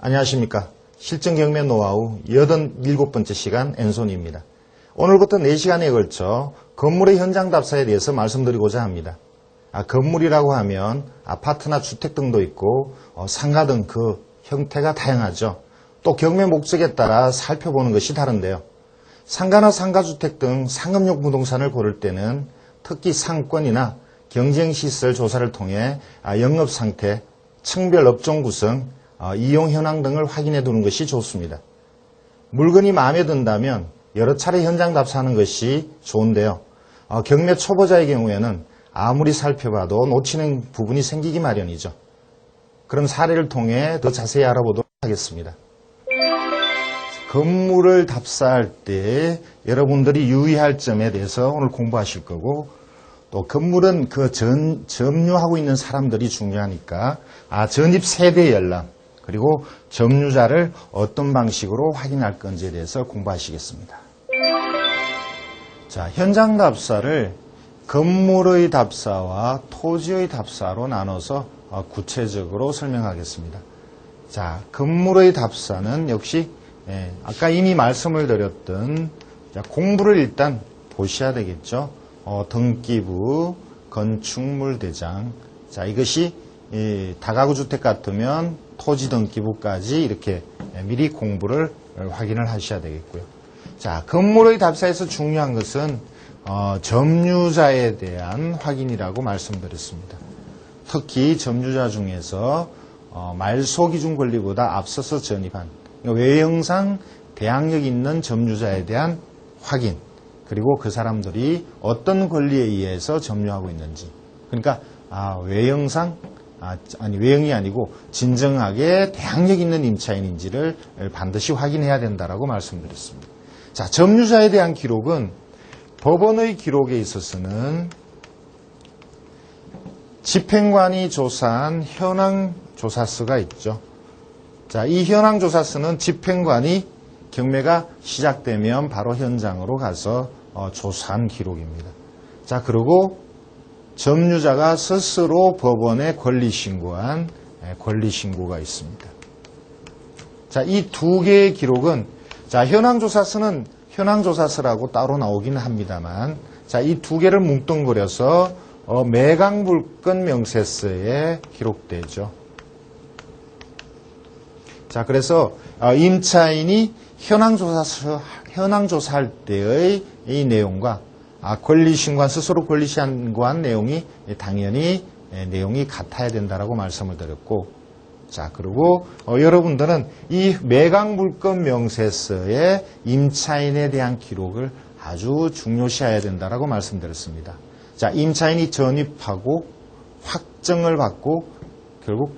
안녕하십니까. 실전경매 노하우 87번째 시간 앤손입니다. 오늘부터 4시간에 걸쳐 건물의 현장 답사에 대해서 말씀드리고자 합니다. 건물이라고 하면 아파트나 주택 등도 있고 상가 등 그 형태가 다양하죠. 또 경매 목적에 따라 살펴보는 것이 다른데요. 상가나 상가주택 등 상업용 부동산을 고를 때는 특히 상권이나 경쟁시설 조사를 통해 영업상태, 층별 업종 구성, 이용 현황 등을 확인해 두는 것이 좋습니다. 물건이 마음에 든다면 여러 차례 현장 답사하는 것이 좋은데요. 경매 초보자의 경우에는 아무리 살펴봐도 놓치는 부분이 생기기 마련이죠. 그런 사례를 통해 더 자세히 알아보도록 하겠습니다. 건물을 답사할 때 여러분들이 유의할 점에 대해서 오늘 공부하실 거고, 또 건물은 그 점유하고 있는 사람들이 중요하니까 전입 세대 열람, 그리고 점유자를 어떤 방식으로 확인할 건지에 대해서 공부하시겠습니다. 자, 현장 답사를 건물의 답사와 토지의 답사로 나눠서 구체적으로 설명하겠습니다. 자, 건물의 답사는 역시 아까 이미 말씀을 드렸던 공부를 일단 보셔야 되겠죠. 등기부, 건축물 대장. 자, 이것이 다가구 주택 같으면 토지 등기부까지 이렇게 미리 공부를 확인을 하셔야 되겠고요. 자, 건물의 답사에서 중요한 것은 점유자에 대한 확인이라고 말씀드렸습니다. 특히 점유자 중에서 말소기준 권리보다 앞서서 전입한 외형상 대항력 있는 점유자에 대한 확인, 그리고 그 사람들이 어떤 권리에 의해서 점유하고 있는지. 그러니까 외형상 외형이 아니고 진정하게 대항력 있는 임차인인지를 반드시 확인해야 된다라고 말씀드렸습니다. 자, 점유자에 대한 기록은 법원의 기록에 있어서는 집행관이 조사한 현황조사서가 있죠. 자, 이 현황조사서는 집행관이 경매가 시작되면 바로 현장으로 가서 조사한 기록입니다. 자, 그리고 점유자가 스스로 법원에 권리신고한 권리신고가 있습니다. 자, 이 두 개의 기록은, 자, 현황조사서는 현황조사서라고 따로 나오기는 합니다만, 자, 이 두 개를 뭉뚱그려서 매각물건 명세서에 기록되죠. 자, 그래서 임차인이 현황조사할 때의 이 내용과 권리신고한, 스스로 권리신고한 내용이 당연히 내용이 같아야 된다라고 말씀을 드렸고, 자, 그리고 여러분들은 이 매각물건 명세서에 임차인에 대한 기록을 아주 중요시해야 된다라고 말씀드렸습니다. 자, 임차인이 전입하고 확정을 받고 결국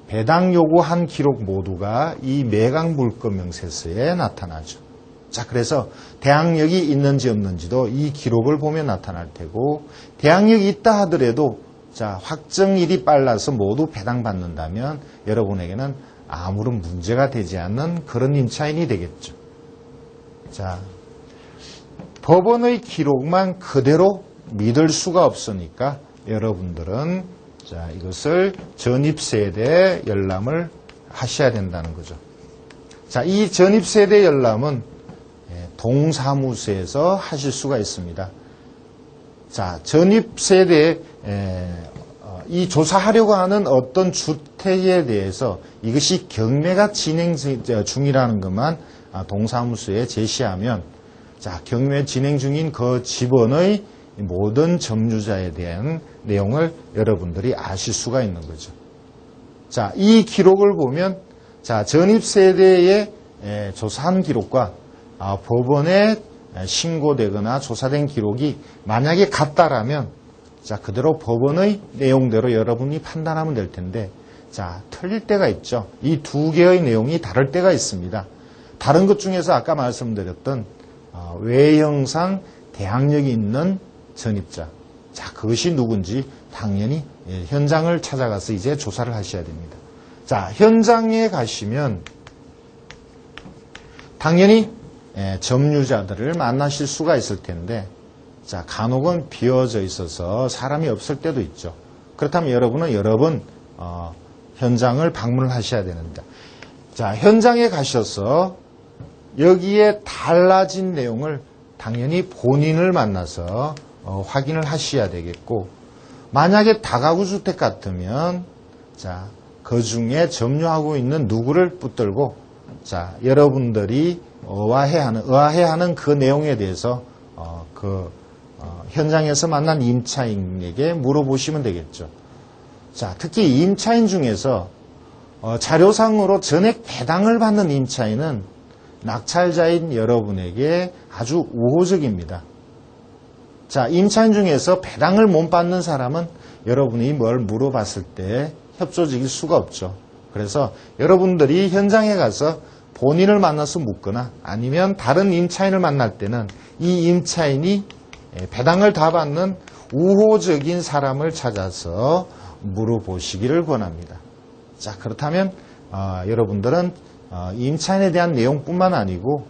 배당 요구한 기록 모두가 이 매각물건 명세서에 나타나죠. 자, 그래서 대항력이 있는지 없는지도 이 기록을 보면 나타날 테고, 대항력이 있다 하더라도 자, 확정일이 빨라서 모두 배당받는다면 여러분에게는 아무런 문제가 되지 않는 그런 임차인이 되겠죠. 자, 법원의 기록만 그대로 믿을 수가 없으니까 여러분들은 자, 이것을 전입세대 열람을 하셔야 된다는 거죠. 자, 이 전입세대 열람은 동사무소에서 하실 수가 있습니다. 자, 전입세대에 이 조사하려고 하는 어떤 주택에 대해서 이것이 경매가 진행 중이라는 것만 동사무소에 제시하면, 자, 경매 진행 중인 그 집원의 모든 점유자에 대한 내용을 여러분들이 아실 수가 있는 거죠. 자, 이 기록을 보면, 자, 전입세대에 조사한 기록과 법원에 신고되거나 조사된 기록이 만약에 같다라면, 자, 그대로 법원의 내용대로 여러분이 판단하면 될 텐데, 자, 틀릴 때가 있죠. 이 두 개의 내용이 다를 때가 있습니다. 다른 것 중에서 아까 말씀드렸던 외형상 대항력이 있는 전입자. 자, 그것이 누군지 당연히 현장을 찾아가서 이제 조사를 하셔야 됩니다. 자, 현장에 가시면 당연히 점유자들을 만나실 수가 있을 텐데, 자, 간혹은 비어져 있어서 사람이 없을 때도 있죠. 그렇다면 여러분은 여러 번 현장을 방문을 하셔야 됩니다. 자, 현장에 가셔서 여기에 달라진 내용을 당연히 본인을 만나서 확인을 하셔야 되겠고, 만약에 다가구 주택 같으면 자, 그 중에 점유하고 있는 누구를 붙들고 자, 여러분들이 의아해하는 그 내용에 대해서 현장에서 만난 임차인에게 물어보시면 되겠죠. 자, 특히 임차인 중에서 자료상으로 전액 배당을 받는 임차인은 낙찰자인 여러분에게 아주 우호적입니다. 자, 임차인 중에서 배당을 못 받는 사람은 여러분이 뭘 물어봤을 때 협조적일 수가 없죠. 그래서 여러분들이 현장에 가서 본인을 만나서 묻거나 아니면 다른 임차인을 만날 때는 이 임차인이 배당을 다 받는 우호적인 사람을 찾아서 물어보시기를 권합니다. 자, 그렇다면 여러분들은 임차인에 대한 내용뿐만 아니고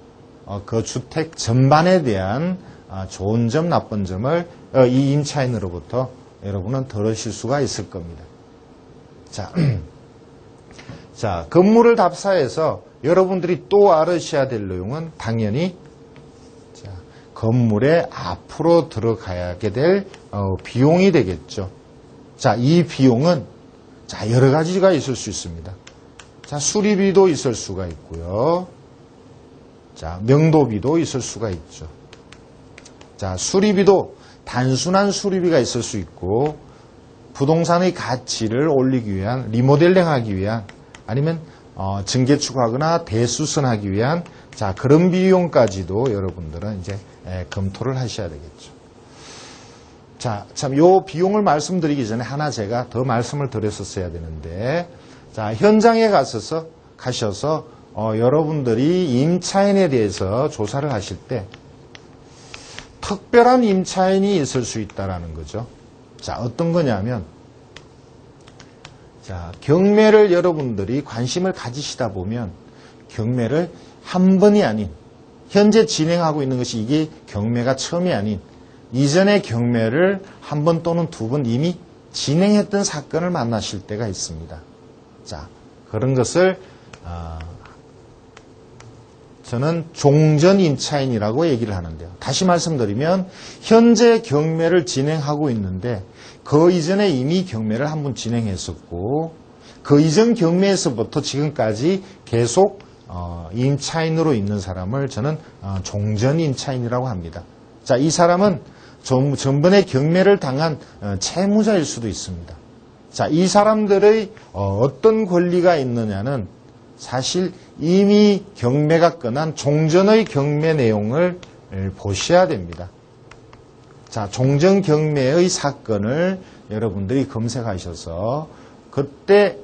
그 주택 전반에 대한 좋은 점, 나쁜 점을 이 임차인으로부터 여러분은 들으실 수가 있을 겁니다. 자, 건물을 답사해서 여러분들이 또 알으셔야 될 내용은 당연히 건물에 앞으로 들어가게 될 비용이 되겠죠. 자, 이 비용은 여러 가지가 있을 수 있습니다. 자, 수리비도 있을 수가 있고요. 자, 명도비도 있을 수가 있죠. 자, 수리비도 단순한 수리비가 있을 수 있고, 부동산의 가치를 올리기 위한, 리모델링하기 위한, 아니면 증개축하거나 대수선하기 위한 자, 그런 비용까지도 여러분들은 이제 검토를 하셔야 되겠죠. 자, 참 요 비용을 말씀드리기 전에 하나 제가 더 말씀을 드렸었어야 되는데, 자, 현장에 가셔서 여러분들이 임차인에 대해서 조사를 하실 때 특별한 임차인이 있을 수 있다라는 거죠. 자, 어떤 거냐면, 자, 경매를 여러분들이 관심을 가지시다 보면 경매를 한 번이 아닌, 현재 진행하고 있는 것이 이게 경매가 처음이 아닌 이전의 경매를 한 번 또는 두 번 이미 진행했던 사건을 만나실 때가 있습니다. 자, 그런 것을 저는 종전 임차인이라고 얘기를 하는데요. 다시 말씀드리면 현재 경매를 진행하고 있는데 그 이전에 이미 경매를 한 번 진행했었고, 그 이전 경매에서부터 지금까지 계속 임차인으로 있는 사람을 저는 종전 임차인이라고 합니다. 자, 이 사람은 전번에 경매를 당한 채무자일 수도 있습니다. 자, 이 사람들의 어떤 권리가 있느냐는 사실 이미 경매가 끝난 종전의 경매 내용을 보셔야 됩니다. 자, 종전 경매의 사건을 여러분들이 검색하셔서 그때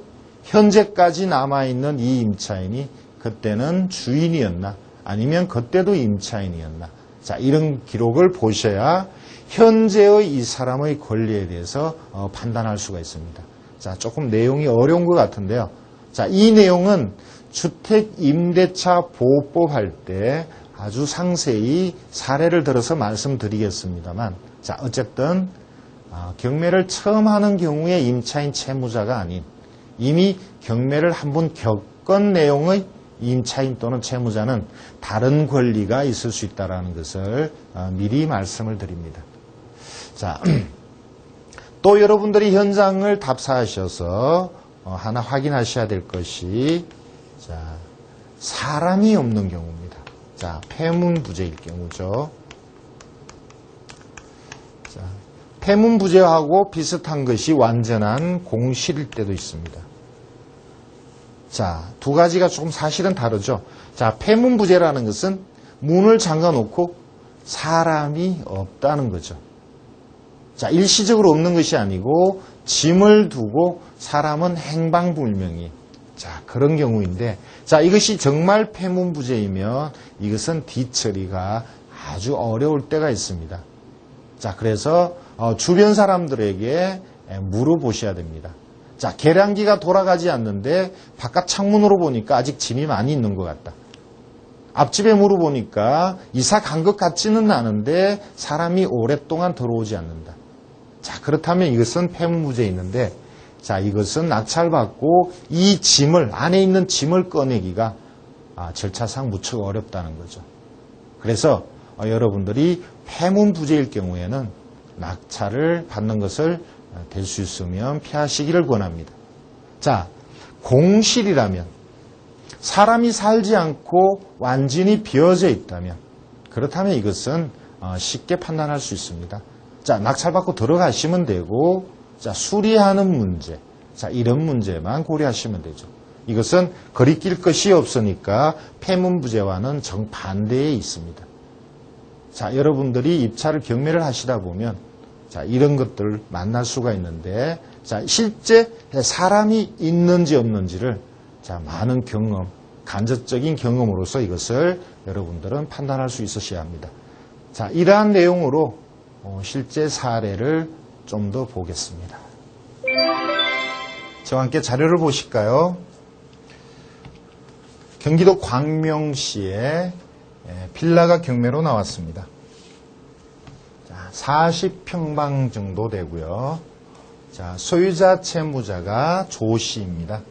현재까지 남아있는 이 임차인이 그때는 주인이었나 아니면 그때도 임차인이었나, 자, 이런 기록을 보셔야 현재의 이 사람의 권리에 대해서 판단할 수가 있습니다. 자, 조금 내용이 어려운 것 같은데요. 자, 이 내용은 주택임대차 보호법 할 때 아주 상세히 사례를 들어서 말씀드리겠습니다만, 자, 어쨌든 경매를 처음 하는 경우에 임차인 채무자가 아닌 이미 경매를 한번 겪은 내용의 임차인 또는 채무자는 다른 권리가 있을 수 있다는 것을 미리 말씀을 드립니다. 자, 또 여러분들이 현장을 답사하셔서 하나 확인하셔야 될 것이, 자, 사람이 없는 경우입니다. 자, 폐문부재일 경우죠. 자, 폐문부재하고 비슷한 것이 완전한 공실일 때도 있습니다. 자, 두 가지가 조금 사실은 다르죠. 자, 폐문부재라는 것은 문을 잠가 놓고 사람이 없다는 거죠. 자, 일시적으로 없는 것이 아니고 짐을 두고 사람은 행방불명이, 자, 그런 경우인데, 자, 이것이 정말 폐문부재이면 이것은 뒤처리가 아주 어려울 때가 있습니다. 자, 그래서 주변 사람들에게 물어보셔야 됩니다. 자, 계량기가 돌아가지 않는데 바깥 창문으로 보니까 아직 짐이 많이 있는 것 같다. 앞집에 물어보니까 이사 간 것 같지는 않은데 사람이 오랫동안 들어오지 않는다. 자, 그렇다면 이것은 폐문부재에 있는데, 자, 이것은 낙찰받고 이 짐을, 안에 있는 짐을 꺼내기가 절차상 무척 어렵다는 거죠. 그래서 여러분들이 폐문부재일 경우에는 낙찰을 받는 것을 될 수 있으면 피하시기를 권합니다. 자, 공실이라면 사람이 살지 않고 완전히 비어져 있다면 그렇다면 이것은 쉽게 판단할 수 있습니다. 자, 낙찰받고 들어가시면 되고, 자, 수리하는 문제, 자, 이런 문제만 고려하시면 되죠. 이것은 거리낄 것이 없으니까 폐문부재와는 정반대에 있습니다. 자, 여러분들이 입찰을 경매를 하시다 보면 자, 이런 것들을 만날 수가 있는데, 자, 실제 사람이 있는지 없는지를 자, 많은 경험, 간접적인 경험으로서 이것을 여러분들은 판단할 수 있으셔야 합니다. 자, 이러한 내용으로 실제 사례를 좀 더 보겠습니다. 저와 함께 자료를 보실까요? 경기도 광명시에 빌라가 경매로 나왔습니다. 40평방 정도 되고요. 자, 소유자 채무자가 조 씨입니다.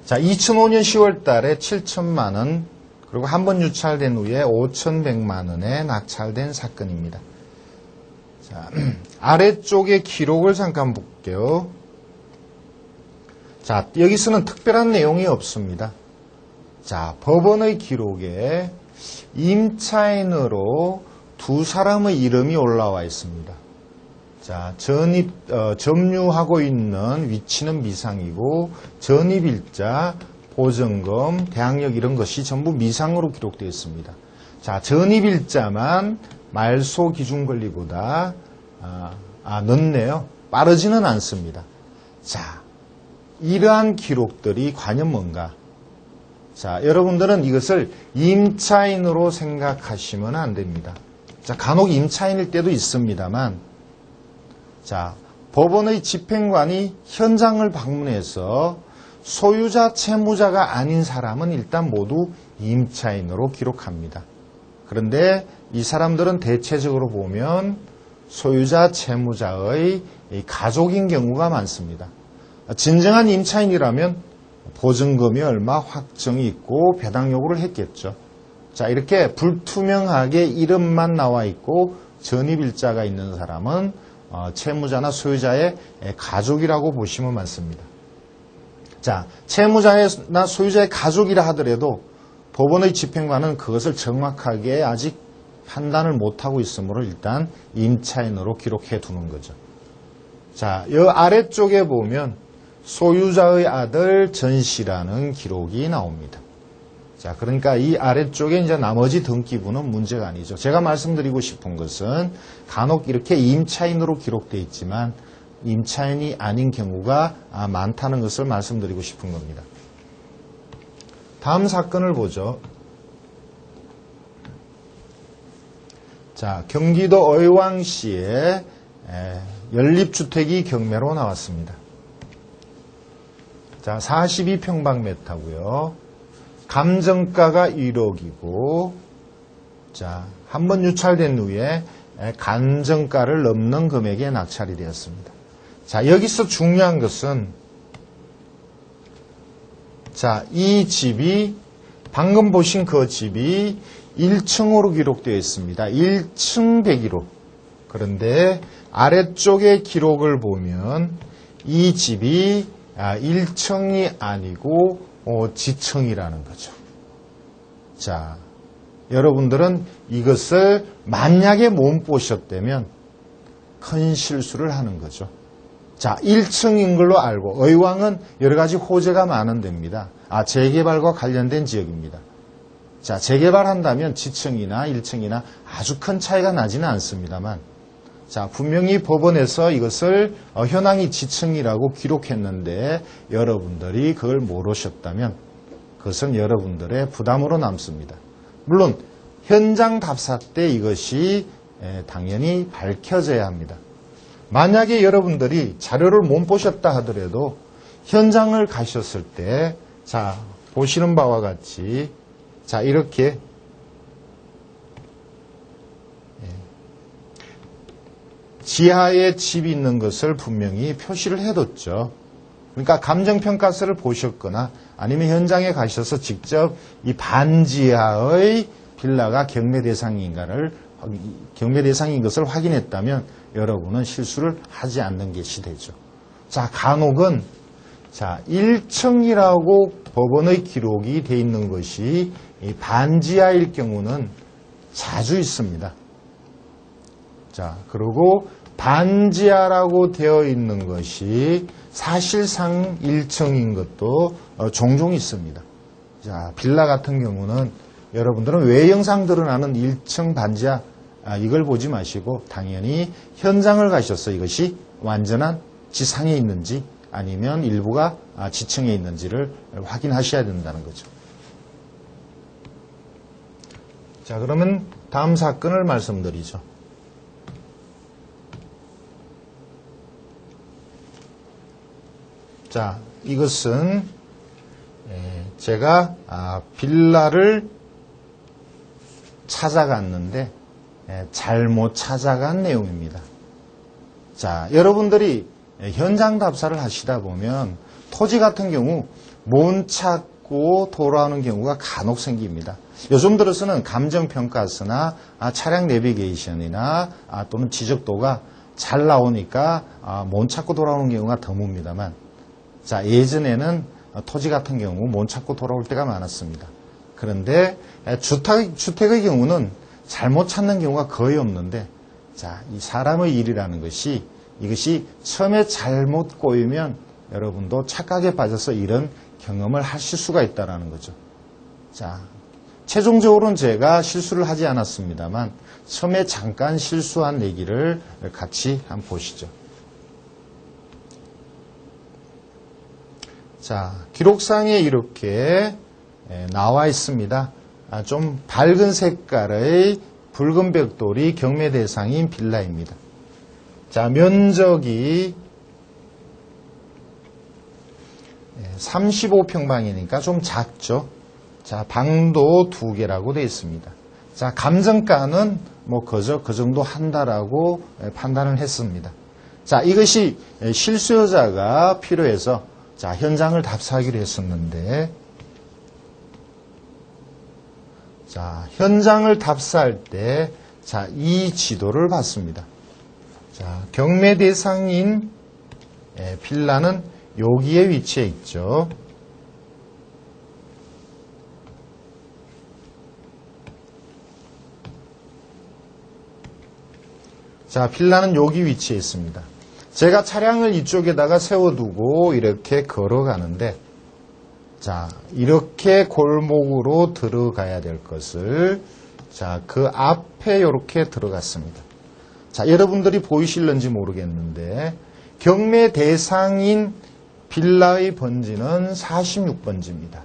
자, 2005년 10월 달에 7천만 원, 그리고 한 번 유찰된 후에 5,100만 원에 낙찰된 사건입니다. 자, 아래쪽의 기록을 잠깐 볼게요. 자, 여기서는 특별한 내용이 없습니다. 자, 법원의 기록에 임차인으로 두 사람의 이름이 올라와 있습니다. 자, 점유하고 있는 위치는 미상이고 전입일자, 보증금, 대항력 이런 것이 전부 미상으로 기록되어 있습니다. 자, 전입일자만 말소 기준 권리보다 늦네요. 빠르지는 않습니다. 자, 이러한 기록들이 과연 뭔가? 자, 여러분들은 이것을 임차인으로 생각하시면 안 됩니다. 자, 간혹 임차인일 때도 있습니다만, 자, 법원의 집행관이 현장을 방문해서 소유자, 채무자가 아닌 사람은 일단 모두 임차인으로 기록합니다. 그런데 이 사람들은 대체적으로 보면 소유자, 채무자의 가족인 경우가 많습니다. 진정한 임차인이라면 보증금이 얼마 확정이 있고 배당 요구를 했겠죠. 자, 이렇게 불투명하게 이름만 나와 있고 전입일자가 있는 사람은 채무자나 소유자의 가족이라고 보시면 맞습니다. 자, 채무자나 소유자의 가족이라 하더라도 법원의 집행관은 그것을 정확하게 아직 판단을 못하고 있으므로 일단 임차인으로 기록해 두는 거죠. 자, 이 아래쪽에 보면 소유자의 아들 전 씨라는 기록이 나옵니다. 자, 그러니까 이 아래쪽에 이제 나머지 등기부는 문제가 아니죠. 제가 말씀드리고 싶은 것은 간혹 이렇게 임차인으로 기록되어 있지만 임차인이 아닌 경우가 많다는 것을 말씀드리고 싶은 겁니다. 다음 사건을 보죠. 자, 경기도 의왕시에 연립주택이 경매로 나왔습니다. 자, 42평방미터고요. 감정가가 1억이고, 자, 한번 유찰된 후에 감정가를 넘는 금액에 낙찰이 되었습니다. 자, 여기서 중요한 것은, 자, 이 집이, 방금 보신 그 집이 1층으로 기록되어 있습니다. 1층 101호. 그런데 아래쪽의 기록을 보면 이 집이 1층이 아니고 지층이라는 거죠. 자, 여러분들은 이것을 만약에 못 보셨다면 큰 실수를 하는 거죠. 자, 1층인 걸로 알고 의왕은 여러 가지 호재가 많은 데입니다. 재개발과 관련된 지역입니다. 자, 재개발한다면 지층이나 1층이나 아주 큰 차이가 나지는 않습니다만, 자, 분명히 법원에서 이것을 현황이 지층이라고 기록했는데 여러분들이 그걸 모르셨다면 그것은 여러분들의 부담으로 남습니다. 물론 현장 답사 때 이것이 당연히 밝혀져야 합니다. 만약에 여러분들이 자료를 못 보셨다 하더라도 현장을 가셨을 때, 자, 보시는 바와 같이, 자, 이렇게 지하에 집이 있는 것을 분명히 표시를 해뒀죠. 그러니까 감정평가서를 보셨거나 아니면 현장에 가셔서 직접 이 반지하의 빌라가 경매 대상인 것을 확인했다면 여러분은 실수를 하지 않는 것이 되죠. 자, 간혹은 1층이라고 법원의 기록이 되어 있는 것이 이 반지하일 경우는 자주 있습니다. 자, 그리고 반지하라고 되어 있는 것이 사실상 1층인 것도 종종 있습니다. 자, 빌라 같은 경우는 여러분들은 외형상 드러나는 1층 반지하 이걸 보지 마시고 당연히 현장을 가셔서 이것이 완전한 지상에 있는지 아니면 일부가 지층에 있는지를 확인하셔야 된다는 거죠. 자, 그러면 다음 사건을 말씀드리죠. 자, 이것은 제가 빌라를 찾아갔는데 잘못 찾아간 내용입니다. 자, 여러분들이 현장 답사를 하시다 보면 토지 같은 경우 못 찾고 돌아오는 경우가 간혹 생깁니다. 요즘 들어서는 감정평가서나 차량 내비게이션이나 또는 지적도가 잘 나오니까 못 찾고 돌아오는 경우가 드뭅니다만, 자, 예전에는 토지 같은 경우 못 찾고 돌아올 때가 많았습니다. 그런데 주택의 경우는 잘못 찾는 경우가 거의 없는데, 자, 이 사람의 일이라는 것이 이것이 처음에 잘못 꼬이면 여러분도 착각에 빠져서 이런 경험을 하실 수가 있다는 거죠. 자, 최종적으로는 제가 실수를 하지 않았습니다만 처음에 잠깐 실수한 얘기를 같이 한번 보시죠. 자, 기록상에 이렇게 나와 있습니다. 좀 밝은 색깔의 붉은 벽돌이 경매 대상인 빌라입니다. 자, 면적이 35평방이니까 좀 작죠. 자, 방도 2개라고 되어 있습니다. 자, 감정가는 뭐 그저 그 정도 한다라고 판단을 했습니다. 자, 이것이 실수요자가 필요해서 자, 현장을 답사하기로 했었는데, 자, 현장을 답사할 때, 자, 이 지도를 봤습니다. 자, 경매 대상인 빌라는 여기에 위치해 있죠. 자, 빌라는 여기 위치해 있습니다. 제가 차량을 이쪽에다가 세워두고 이렇게 걸어가는데, 자, 이렇게 골목으로 들어가야 될 것을, 자, 그 앞에 이렇게 들어갔습니다. 자, 여러분들이 보이실는지 모르겠는데, 경매 대상인 빌라의 번지는 46번지입니다.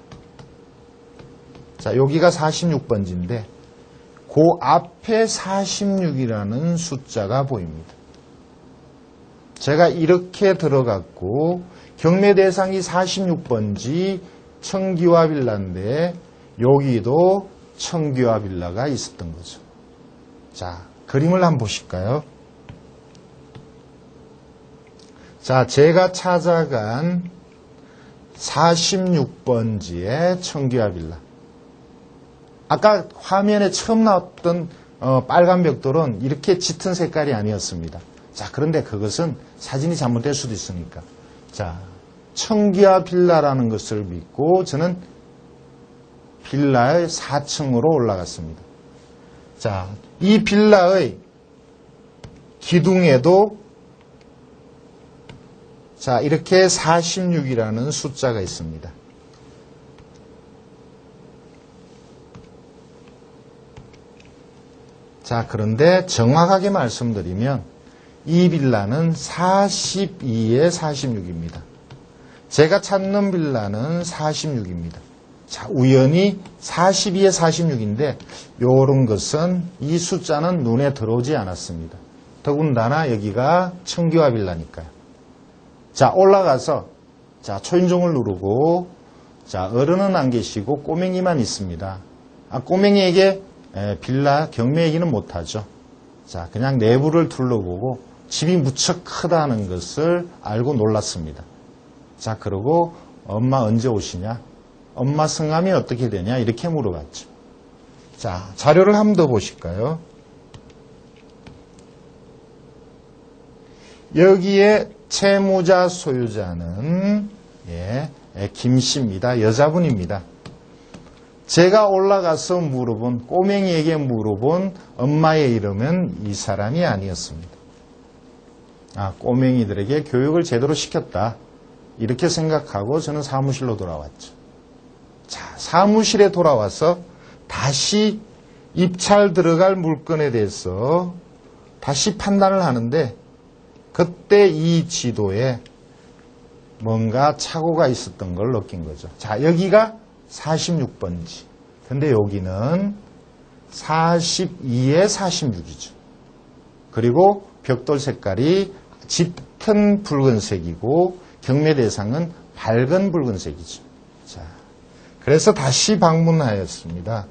자, 여기가 46번지인데, 그 앞에 46이라는 숫자가 보입니다. 제가 이렇게 들어갔고 경매 대상이 46번지 청기화 빌라인데 여기도 청기화 빌라가 있었던 거죠. 자, 그림을 한번 보실까요? 자, 제가 찾아간 46번지의 청기화 빌라. 아까 화면에 처음 나왔던 빨간 벽돌은 이렇게 짙은 색깔이 아니었습니다. 자, 그런데 그것은 사진이 잘못될 수도 있으니까. 자, 청기화 빌라라는 것을 믿고 저는 빌라의 4층으로 올라갔습니다. 자, 이 빌라의 기둥에도 자, 이렇게 46이라는 숫자가 있습니다. 자, 그런데 정확하게 말씀드리면 이 빌라는 42에 46입니다. 제가 찾는 빌라는 46입니다. 자, 우연히 42에 46인데 이런 것은 이 숫자는 눈에 들어오지 않았습니다. 더군다나 여기가 청기화 빌라니까요. 자, 올라가서 자, 초인종을 누르고 자, 어른은 안 계시고 꼬맹이만 있습니다. 꼬맹이에게 빌라 경매 얘기는 못하죠. 자, 그냥 내부를 둘러보고 집이 무척 크다는 것을 알고 놀랐습니다. 자, 그러고 엄마 언제 오시냐? 엄마 성함이 어떻게 되냐? 이렇게 물어봤죠. 자, 자료를 한 번 더 보실까요? 여기에 채무자 소유자는 김씨입니다. 여자분입니다. 제가 올라가서 물어본, 꼬맹이에게 물어본 엄마의 이름은 이 사람이 아니었습니다. 꼬맹이들에게 교육을 제대로 시켰다. 이렇게 생각하고 저는 사무실로 돌아왔죠. 자, 사무실에 돌아와서 다시 입찰 들어갈 물건에 대해서 다시 판단을 하는데 그때 이 지도에 뭔가 착오가 있었던 걸 느낀 거죠. 자, 여기가 46번지. 근데 여기는 42에 46이죠. 그리고 벽돌 색깔이 짙은 붉은색이고 경매 대상은 밝은 붉은색이죠. 자, 그래서 다시 방문하였습니다.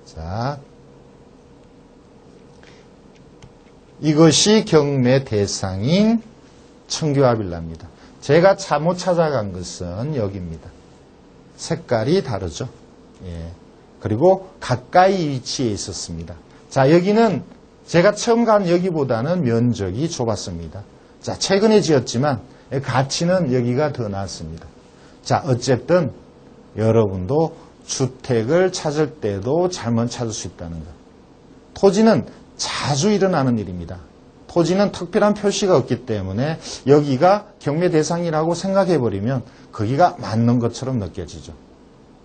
자, 이것이 경매 대상인 청규화 빌라입니다. 제가 잘못 찾아간 것은 여기입니다. 색깔이 다르죠. 그리고 가까이 위치해 있었습니다. 자, 여기는 제가 처음 간 여기보다는 면적이 좁았습니다. 자, 최근에 지었지만 가치는 여기가 더 나았습니다. 자, 어쨌든 여러분도 주택을 찾을 때도 잘못 찾을 수 있다는 것. 토지는 자주 일어나는 일입니다. 토지는 특별한 표시가 없기 때문에 여기가 경매 대상이라고 생각해버리면 거기가 맞는 것처럼 느껴지죠.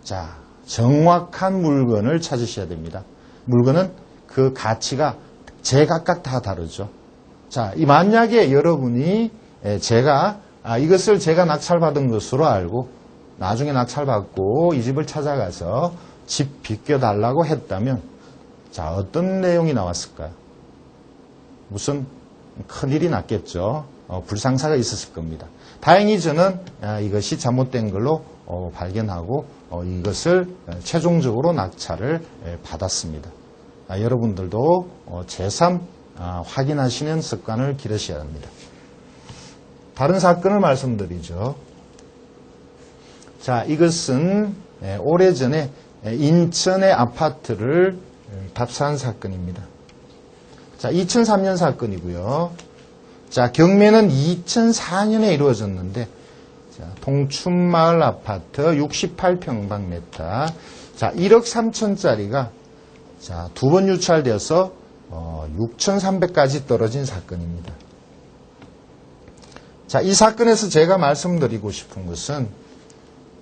자, 정확한 물건을 찾으셔야 됩니다. 물건은 그 가치가 제각각 다 다르죠. 자, 만약에 여러분이 이것을 제가 낙찰받은 것으로 알고 나중에 낙찰받고 이 집을 찾아가서 집 비껴달라고 했다면 자, 어떤 내용이 나왔을까요? 무슨 큰일이 났겠죠. 불상사가 있었을 겁니다. 다행히 저는 이것이 잘못된 걸로 발견하고 이것을 최종적으로 낙찰을 받았습니다. 여러분들도 제3 확인하시는 습관을 기르셔야 합니다. 다른 사건을 말씀드리죠. 자, 이것은 오래전에 인천의 아파트를 답사한 사건입니다. 자, 2003년 사건이고요. 자, 경매는 2004년에 이루어졌는데, 자, 동춘마을 아파트 68평방미터. 자, 1억 3천짜리가 자, 두 번 유찰되어서 6,300까지 떨어진 사건입니다. 자, 이 사건에서 제가 말씀드리고 싶은 것은,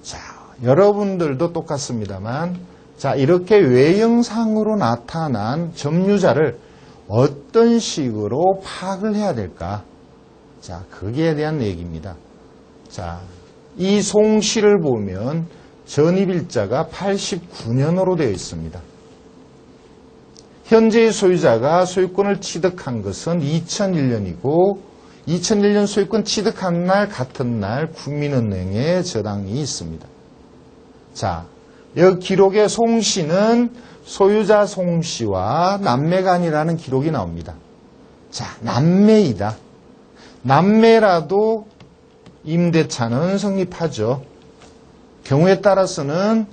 자, 여러분들도 똑같습니다만, 자, 이렇게 외형상으로 나타난 점유자를 어떤 식으로 파악을 해야 될까? 자, 거기에 대한 얘기입니다. 자, 이 송씨를 보면 전입일자가 89년으로 되어 있습니다. 현재의 소유자가 소유권을 취득한 것은 2001년이고 2001년 소유권 취득한 날 같은 날 국민은행에 저당이 있습니다. 자, 여기 기록에 송씨는 소유자 송씨와 남매가 아니라는 기록이 나옵니다. 자, 남매이다. 남매라도 임대차는 성립하죠. 경우에 따라서는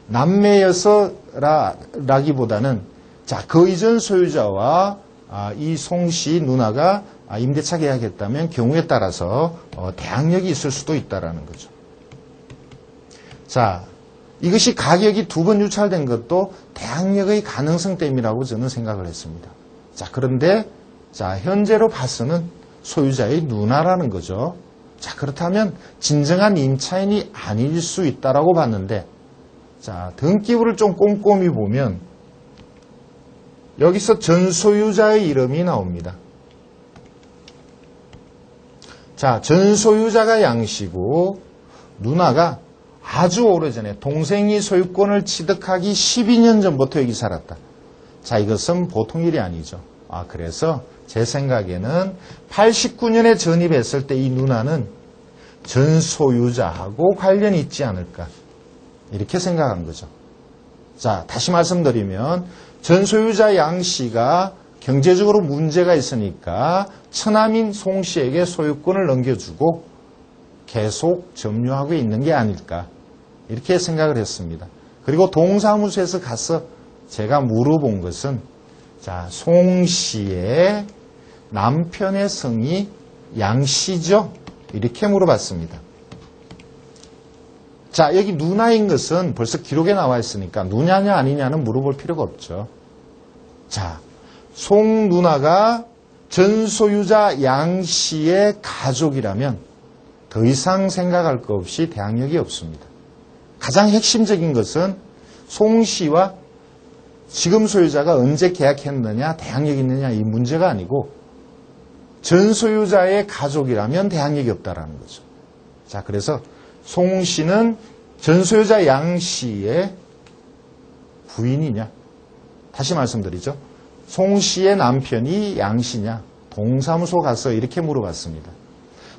남매여서라기보다는 자, 그 이전 소유자와 이 송씨 누나가 임대차 계약했다면 경우에 따라서 대항력이 있을 수도 있다라는 거죠. 자, 이것이 가격이 두 번 유찰된 것도 대항력의 가능성 때문이라고 저는 생각을 했습니다. 자, 그런데 자, 현재로 봐서는 소유자의 누나라는 거죠. 자, 그렇다면 진정한 임차인이 아닐 수 있다라고 봤는데, 자, 등기부를 좀 꼼꼼히 보면 여기서 전 소유자의 이름이 나옵니다. 자, 전 소유자가 양씨고 누나가 아주 오래전에 동생이 소유권을 취득하기 12년 전부터 여기 살았다. 자, 이것은 보통 일이 아니죠. 그래서 제 생각에는 89년에 전입했을 때 이 누나는 전 소유자하고 관련이 있지 않을까. 이렇게 생각한 거죠. 자, 다시 말씀드리면 전 소유자 양 씨가 경제적으로 문제가 있으니까 처남인 송 씨에게 소유권을 넘겨주고 계속 점유하고 있는 게 아닐까 이렇게 생각을 했습니다. 그리고 동사무소에서 가서 제가 물어본 것은 자, 송 씨의 남편의 성이 양씨죠? 이렇게 물어봤습니다. 자, 여기 누나인 것은 벌써 기록에 나와 있으니까 누냐냐 아니냐는 물어볼 필요가 없죠. 자, 송 누나가 전 소유자 양 씨의 가족이라면 더 이상 생각할 것 없이 대항력이 없습니다. 가장 핵심적인 것은 송 씨와 지금 소유자가 언제 계약했느냐, 대항력이 있느냐 이 문제가 아니고 전 소유자의 가족이라면 대항력이 없다라는 거죠. 자, 그래서 송 씨는 전 소유자 양 씨의 부인이냐? 다시 말씀드리죠. 송 씨의 남편이 양 씨냐? 동사무소 가서 이렇게 물어봤습니다.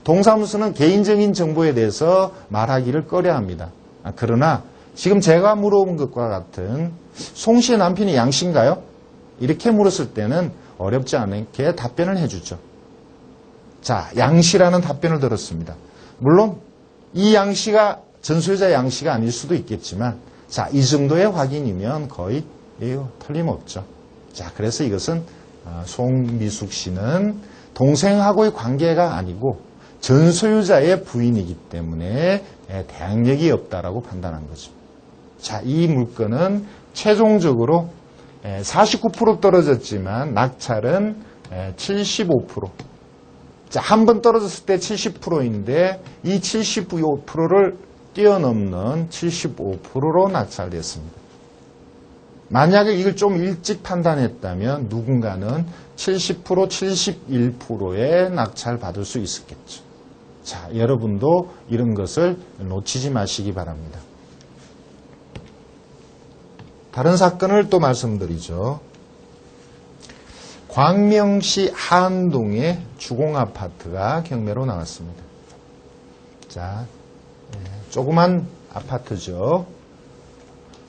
동사무소는 개인적인 정보에 대해서 말하기를 꺼려합니다. 그러나 지금 제가 물어본 것과 같은 송 씨의 남편이 양 씨인가요? 이렇게 물었을 때는 어렵지 않게 답변을 해주죠. 자, 양 씨라는 답변을 들었습니다. 물론 이 양 씨가 전 소유자 양 씨가 아닐 수도 있겠지만 자, 이 정도의 확인이면 거의 틀림없죠. 자, 그래서 이것은 송미숙 씨는 동생하고의 관계가 아니고 전 소유자의 부인이기 때문에 대항력이 없다라고 판단한 거죠. 자, 이 물건은 최종적으로 49% 떨어졌지만 낙찰은 75%. 자, 한 번 떨어졌을 때 70%인데 이 75%를 뛰어넘는 75%로 낙찰됐습니다. 만약에 이걸 좀 일찍 판단했다면 누군가는 70%, 71%의 낙찰 받을 수 있었겠죠. 자, 여러분도 이런 것을 놓치지 마시기 바랍니다. 다른 사건을 또 말씀드리죠. 광명시 하안동의 주공아파트가 경매로 나왔습니다. 자, 조그만 아파트죠.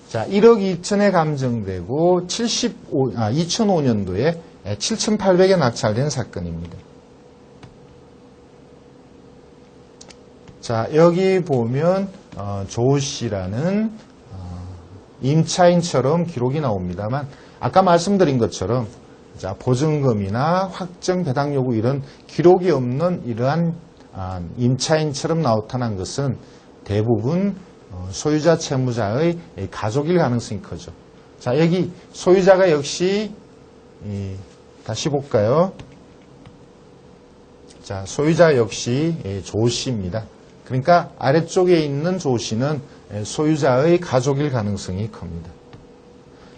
자, 1억 2천에 감정되고 2005년도에 7,800에 낙찰된 사건입니다. 자, 여기 보면 조 씨라는 임차인처럼 기록이 나옵니다만 아까 말씀드린 것처럼 자, 보증금이나 확정 배당 요구 이런 기록이 없는 이러한 임차인처럼 나타난 것은 대부분 소유자 채무자의 가족일 가능성이 크죠. 자, 여기 소유자가 역시 다시 볼까요? 자, 소유자 역시 조 씨입니다. 그러니까 아래쪽에 있는 조 씨는 소유자의 가족일 가능성이 큽니다.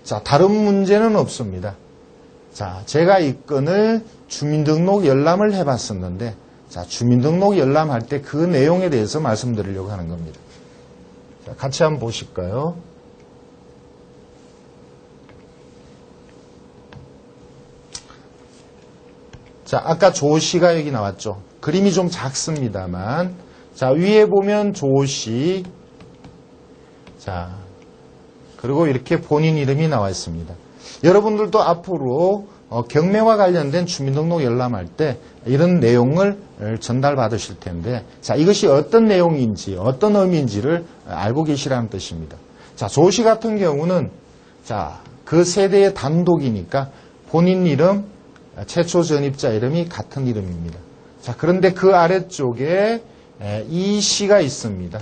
자, 다른 문제는 없습니다. 자, 제가 이 건을 주민등록 열람을 해봤었는데, 자, 주민등록 열람할 때 그 내용에 대해서 말씀드리려고 하는 겁니다. 자, 같이 한번 보실까요? 자, 아까 조 씨가 여기 나왔죠. 그림이 좀 작습니다만, 자, 위에 보면 조 씨, 자, 그리고 이렇게 본인 이름이 나와 있습니다. 여러분들도 앞으로 경매와 관련된 주민등록 열람할 때 이런 내용을 전달받으실 텐데, 자, 이것이 어떤 내용인지, 어떤 의미인지를 알고 계시라는 뜻입니다. 자, 조 씨 같은 경우는, 자, 그 세대의 단독이니까 본인 이름, 최초 전입자 이름이 같은 이름입니다. 자, 그런데 그 아래쪽에 이 씨가 있습니다.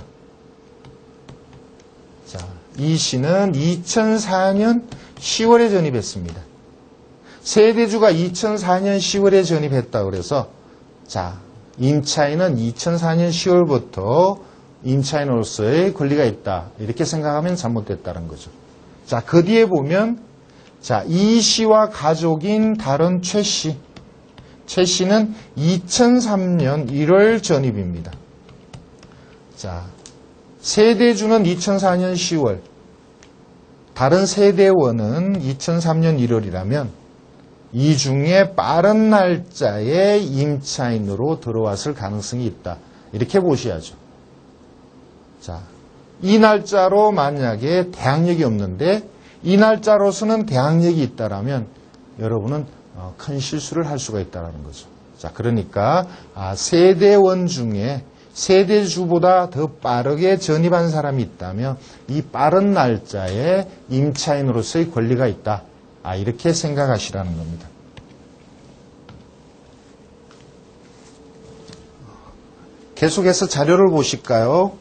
자, 이 씨는 2004년 10월에 전입했습니다. 세대주가 2004년 10월에 전입했다고 그래서, 자, 임차인은 2004년 10월부터 임차인으로서의 권리가 있다. 이렇게 생각하면 잘못됐다는 거죠. 자, 그 뒤에 보면, 자, 이 씨와 가족인 다른 최 씨. 최 씨는 2003년 1월 전입입니다. 자, 세대주는 2004년 10월, 다른 세대원은 2003년 1월이라면 이 중에 빠른 날짜에 임차인으로 들어왔을 가능성이 있다. 이렇게 보셔야죠. 자, 이 날짜로 만약에 대항력이 없는데 이 날짜로서는 대항력이 있다라면 여러분은 큰 실수를 할 수가 있다는 거죠. 자, 그러니까 세대원 중에 세대주보다 더 빠르게 전입한 사람이 있다면 이 빠른 날짜에 임차인으로서의 권리가 있다. 이렇게 생각하시라는 겁니다. 계속해서 자료를 보실까요?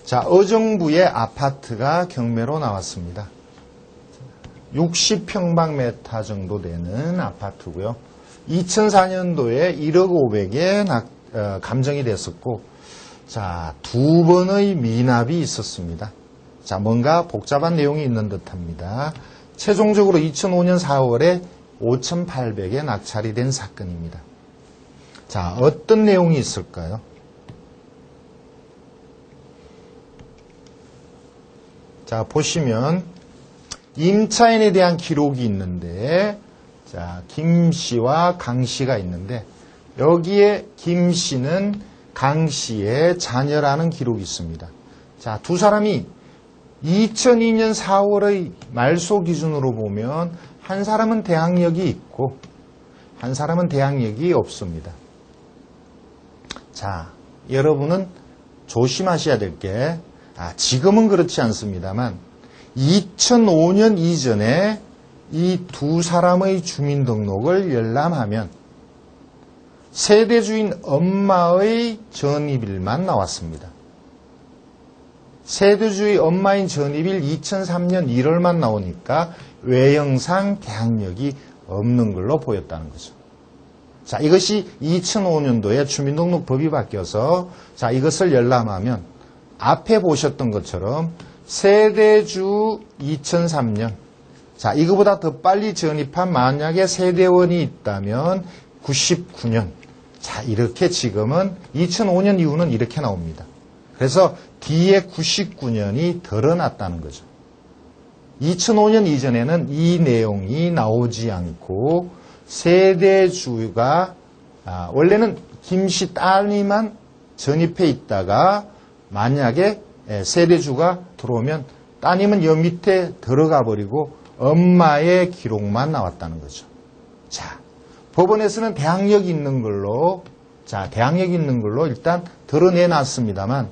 자, 의정부의 아파트가 경매로 나왔습니다. 60평방미터 정도 되는 아파트고요. 2004년도에 1억 500에 감정이 됐었고, 자, 2번의 미납이 있었습니다. 자, 뭔가 복잡한 내용이 있는 듯합니다. 최종적으로 2005년 4월에 5,800에 낙찰이 된 사건입니다. 자, 어떤 내용이 있을까요? 자, 보시면 임차인에 대한 기록이 있는데, 자, 김 씨와 강 씨가 있는데, 여기에 김 씨는 강 씨의 자녀라는 기록이 있습니다. 자, 두 사람이 2002년 4월의 말소 기준으로 보면 한 사람은 대항력이 있고 한 사람은 대항력이 없습니다. 자, 여러분은 조심하셔야 될 게, 지금은 그렇지 않습니다만 2005년 이전에 이 두 사람의 주민등록을 열람하면 세대주인 엄마의 전입일만 나왔습니다. 세대주의 엄마인 전입일 2003년 1월만 나오니까 외형상 대항력이 없는 걸로 보였다는 거죠. 자, 이것이 2005년도에 주민등록법이 바뀌어서, 자, 이것을 열람하면 앞에 보셨던 것처럼 세대주 2003년, 자, 이거보다 더 빨리 전입한 만약에 세대원이 있다면 99년, 자, 이렇게 지금은 2005년 이후는 이렇게 나옵니다. 그래서 뒤에 99년이 덜어놨다는 거죠. 2005년 이전에는 이 내용이 나오지 않고 세대주가 원래는 김씨 따님만 전입해 있다가 만약에 세대주가 들어오면 따님은 여 밑에 들어가 버리고 엄마의 기록만 나왔다는 거죠. 자, 법원에서는 대항력이 있는 걸로, 자, 대항력이 있는 걸로 일단 드러내놨습니다만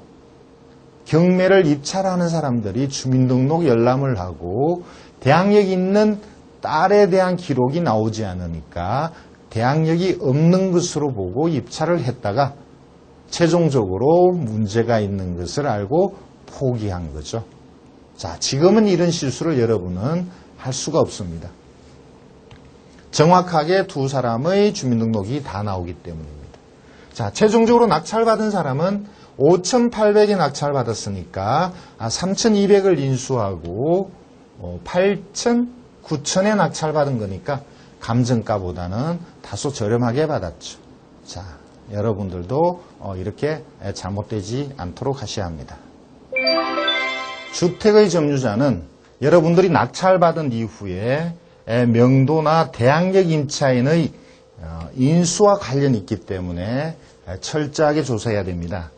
경매를 입찰하는 사람들이 주민등록 열람을 하고 대항력이 있는 딸에 대한 기록이 나오지 않으니까 대항력이 없는 것으로 보고 입찰을 했다가 최종적으로 문제가 있는 것을 알고 포기한 거죠. 자, 지금은 이런 실수를 여러분은 할 수가 없습니다. 정확하게 두 사람의 주민등록이 다 나오기 때문입니다. 자, 최종적으로 낙찰받은 사람은 5,800에 낙찰받았으니까 3,200을 인수하고 8,000, 9,000에 낙찰받은 거니까 감정가보다는 다소 저렴하게 받았죠. 자, 여러분들도 이렇게 잘못되지 않도록 하셔야 합니다. 주택의 점유자는 여러분들이 낙찰받은 이후에 명도나 대항력 임차인의 인수와 관련이 있기 때문에 철저하게 조사해야 됩니다.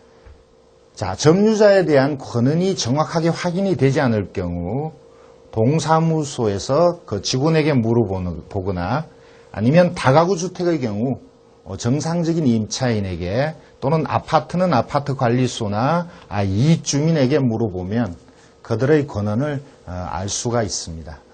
자, 점유자에 대한 권한이 정확하게 확인이 되지 않을 경우 동사무소에서 그 직원에게 물어보거나 아니면 다가구 주택의 경우 정상적인 임차인에게 또는 아파트는 아파트 관리소나 이주민에게 물어보면 그들의 권한을 알 수가 있습니다.